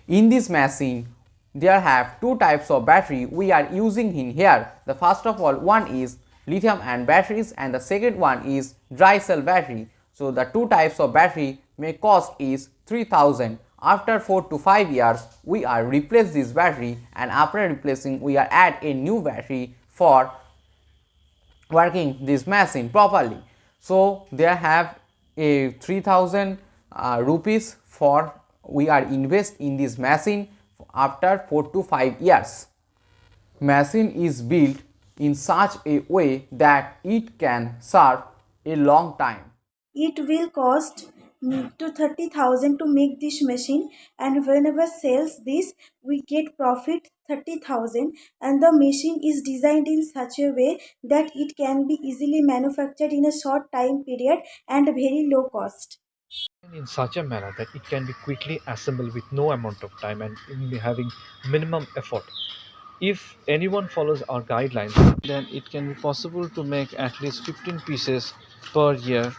In this machine, there have two types of battery we are using in here. The first of all, one is lithium ion batteries and the second one is dry cell battery. So the two types of battery may cost is 3000. After 4 to 5 years, we are replace this battery, and after replacing we are add a new battery for working this machine properly. So there have a 3000 rupees for we are invest in this machine after 4 to 5 years. Machine is built in such a way that it can serve a long time. It will cost to 30,000 to make this machine, and whenever sells this we get profit 30,000, and the machine is designed in such a way that it can be easily manufactured in a short time period and very low cost. in such a manner that it can be quickly assembled with no amount of time and in having minimum effort. If anyone follows our guidelines, then it can be possible to make at least 15 pieces per year